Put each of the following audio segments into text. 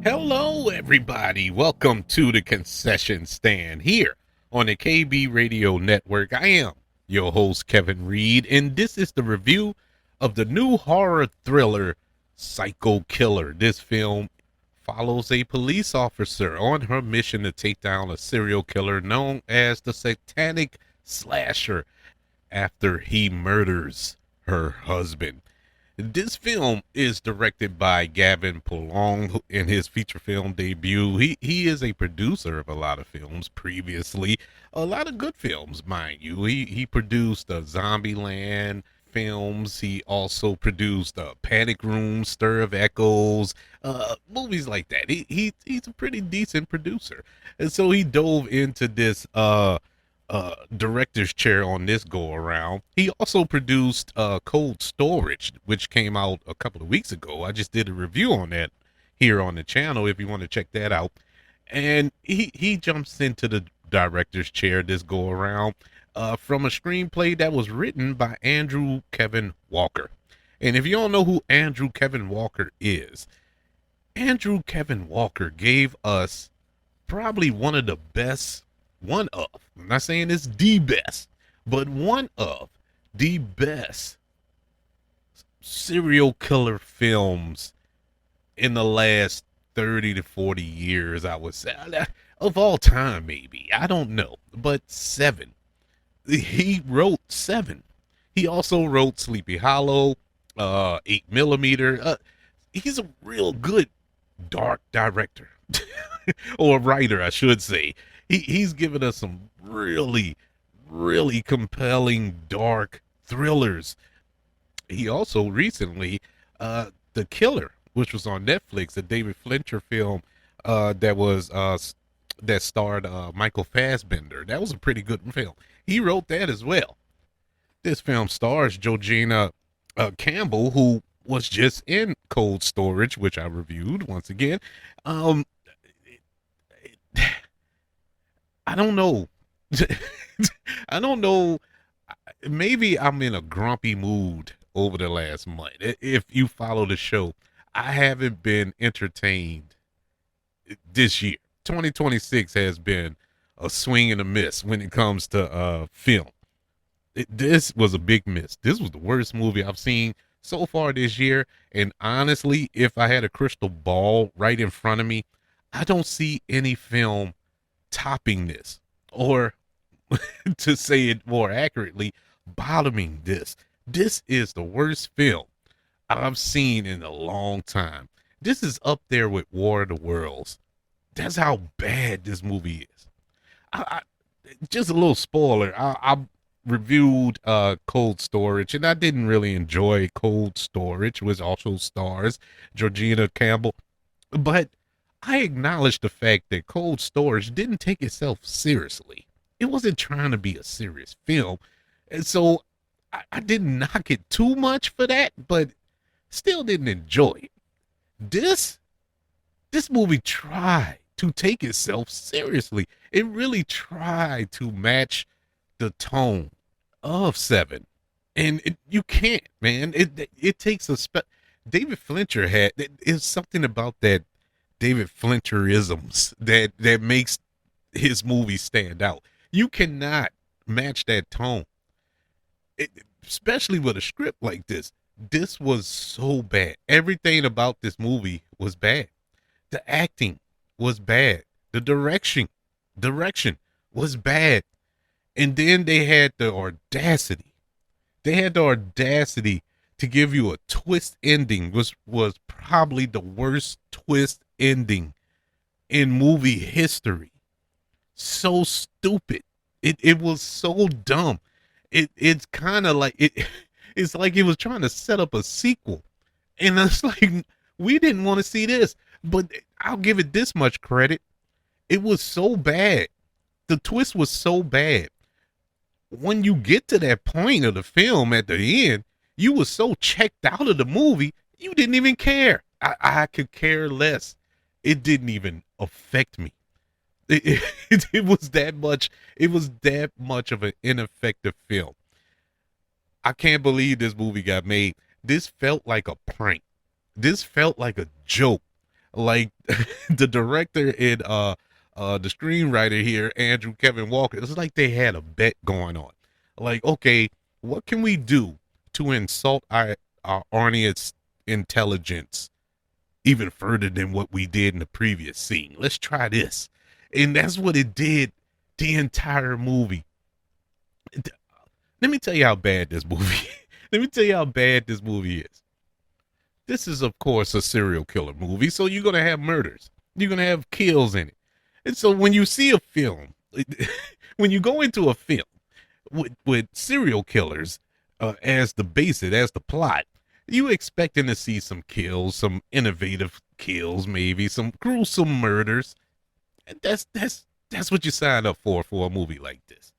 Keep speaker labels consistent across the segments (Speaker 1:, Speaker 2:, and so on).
Speaker 1: Hello, everybody. Welcome to the concession stand here on the KB Radio Network. I am your host, Kevin Reed, and this is the review of the new horror thriller, Psycho Killer. This film follows a police officer on her mission to take down a serial killer known as the Satanic Slasher after he murders her husband. This film is directed by Gavin Polone in his feature film debut. He is a producer of a lot of films previously, a lot of good films, mind you. He produced Zombieland films. He also produced Panic Room, Stir of Echoes, movies like that. He's a pretty decent producer, and so he dove into this director's chair on this go around. He also produced Cold Storage, which came out a couple of weeks ago. I just did a review on that here on the channel if you want to check that out. And he jumps into the director's chair this go around from a screenplay that was written by Andrew Kevin Walker. And if you don't know who Andrew Kevin Walker is, Andrew Kevin Walker gave us probably one of the best, I'm not saying it's the best, but one of the best serial killer films in the last 30 to 40 years, I would say. Of all time, maybe. I don't know. But Seven. He wrote Seven. He also wrote Sleepy Hollow, 8 Millimeter. He's a real good dark director. Or writer, I should say. He's given us some really, really compelling dark thrillers. He also recently, The Killer, which was on Netflix, a David Fincher film that starred Michael Fassbender. That was a pretty good film. He wrote that as well. This film stars Georgina Campbell, who was just in Cold Storage, which I reviewed once again. I don't know. I don't know. Maybe I'm in a grumpy mood over the last month. If you follow the show, I haven't been entertained this year. 2026 has been a swing and a miss when it comes to film. This was a big miss. This was the worst movie I've seen so far this year. And honestly, if I had a crystal ball right in front of me, I don't see any film topping this, or to say it more accurately, bottoming this. This is the worst film I've seen in a long time. This is up there with War of the Worlds. That's how bad this movie is. Just a little spoiler. I reviewed Cold Storage, and I didn't really enjoy Cold Storage, which also stars Georgina Campbell, but I acknowledge the fact that Cold Storage didn't take itself seriously. It wasn't trying to be a serious film. And so I didn't knock it too much for that, but still didn't enjoy it. This movie tried to take itself seriously. It really tried to match the tone of Seven. And you can't, man. It takes David Fincher is something about that David Fincherisms that makes his movie stand out. You cannot match that tone, especially with a script like this. This was so bad. Everything about this movie was bad. The acting was bad. The direction was bad. And then they had the audacity. To give you a twist ending, which was probably the worst twist ending in movie history. So stupid. It was so dumb. It's kind of like it's like it was trying to set up a sequel. And it's like, we didn't want to see this, but I'll give it this much credit. It was so bad. The twist was so bad. When you get to that point of the film at the end, you were so checked out of the movie, you didn't even care. I could care less. It didn't even affect me. It was that much. It was that much of an ineffective film. I can't believe this movie got made. This felt like a prank. This felt like a joke. Like the director and the screenwriter here, Andrew Kevin Walker, it's like they had a bet going on. Like, okay, what can we do to insult our audience intelligence even further than what we did in the previous scene? Let's try this. And that's what it did the entire movie. Let me tell you how bad this movie let me tell you how bad this movie is. This is, of course, a serial killer movie, so you're going to have murders. You're going to have kills in it. And so when you see a film, when you go into a film with serial killers as the basis, as the plot, you expecting to see some kills, some innovative kills, maybe some gruesome murders. And that's what you signed up for a movie like this.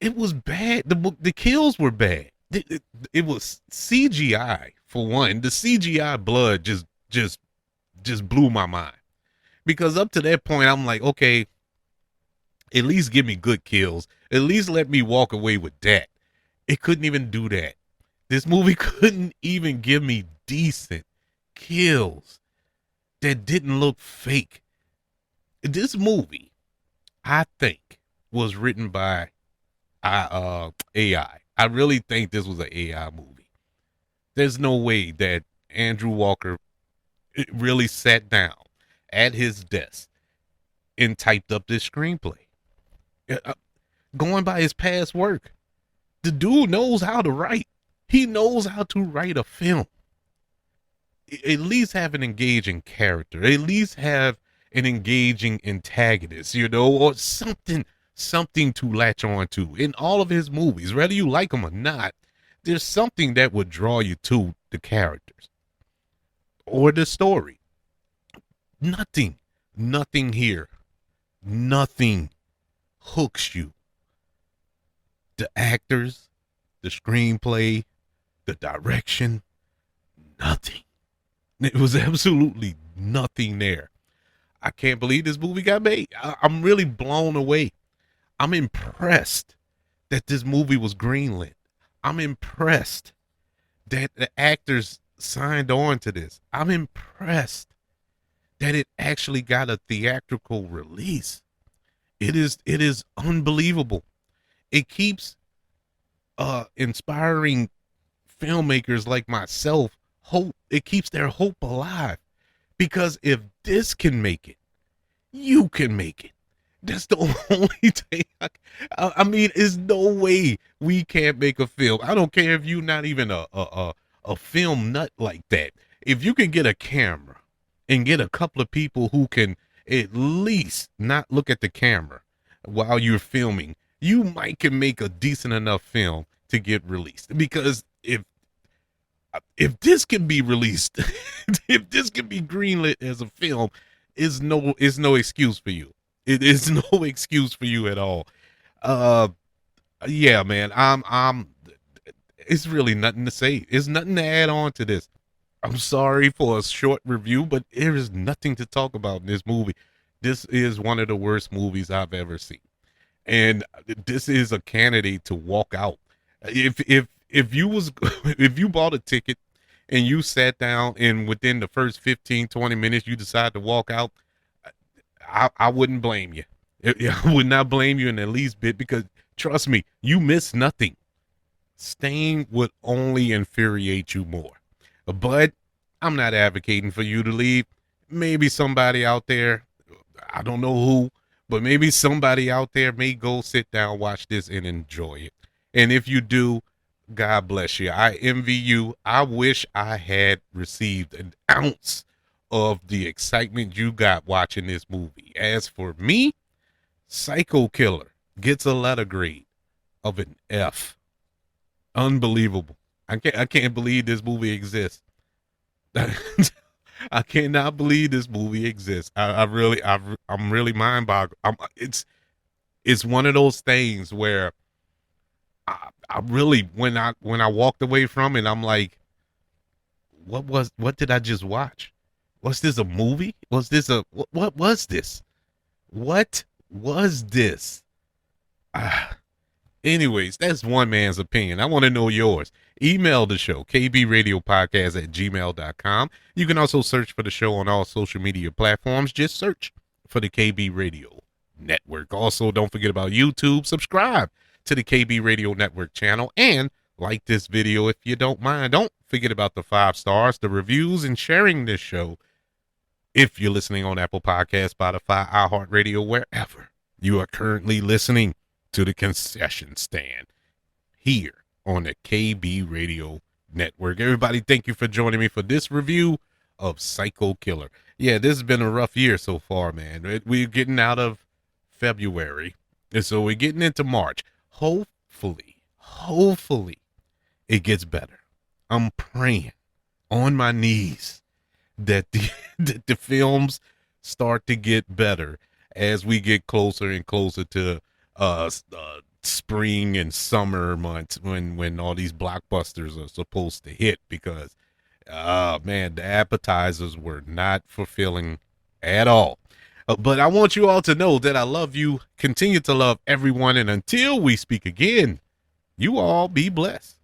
Speaker 1: It was bad. The kills were bad. It was CGI for one. The CGI blood just blew my mind, because up to that point I'm like, okay, at least give me good kills. At least let me walk away with that. It couldn't even do that. This movie couldn't even give me decent kills that didn't look fake. This movie, I think, was written by AI. I really think this was an AI movie. There's no way that Andrew Walker really sat down at his desk and typed up this screenplay. Going by his past work, the dude knows how to write. He knows how to write a film. At least have an engaging character. At least have an engaging antagonist, or something to latch on to. In all of his movies, whether you like them or not, there's something that would draw you to the characters or the story. Nothing here. Nothing hooks you. The actors, the screenplay, the direction, nothing. It was absolutely nothing there. I can't believe this movie got made. I'm really blown away. I'm impressed that this movie was greenlit. I'm impressed that the actors signed on to this. I'm impressed that it actually got a theatrical release. It is unbelievable. It keeps inspiring filmmakers like myself hope. It keeps their hope alive, because if this can make it, you can make it. That's the only thing. I mean, there's no way we can't make a film. I don't care if you're not even a film nut like that. If you can get a camera and get a couple of people who can at least not look at the camera while you're filming, you might can make a decent enough film to get released. Because if this can be released, if this can be greenlit as a film, is no excuse for you. It is no excuse for you at all. Yeah, man. It's really nothing to say. There's nothing to add on to this. I'm sorry for a short review, but there is nothing to talk about in this movie. This is one of the worst movies I've ever seen, and this is a candidate to walk out. If you bought a ticket and you sat down and within the first 15-20 minutes you decide to walk out, I wouldn't blame you. I would not blame you in the least bit, because trust me, you miss nothing. Staying would only infuriate you more. But I'm not advocating for you to leave. Maybe somebody out there, I don't know who, but maybe somebody out there may go sit down, watch this, and enjoy it. And if you do, God bless you. I envy you. I wish I had received an ounce of the excitement you got watching this movie. As for me, Psycho Killer gets a letter grade of an F. Unbelievable. I can't believe this movie exists. I cannot believe this movie exists. I'm really mind boggled. It's one of those things where I really, when I walked away from it, I'm like, what did I just watch? Was this a movie? Was this what was this? What was this? Anyways, that's one man's opinion. I want to know yours. Email the show, kbradiopodcast@gmail.com. You can also search for the show on all social media platforms. Just search for the KB Radio Network. Also, don't forget about YouTube. Subscribe to the KB Radio Network channel and like this video if you don't mind. Don't forget about the 5 stars, the reviews, and sharing this show if you're listening on Apple Podcasts, Spotify, iHeartRadio, wherever you are currently listening to the concession stand here on the KB Radio Network. Everybody, thank you for joining me for this review of Psycho Killer. Yeah, this has been a rough year so far, man. We're getting out of February, and so we're getting into March. Hopefully, it gets better. I'm praying on my knees that that the films start to get better as we get closer and closer to spring and summer months when all these blockbusters are supposed to hit, because man, the appetizers were not fulfilling at all. But I want you all to know that I love you, continue to love everyone, and until we speak again, you all be blessed.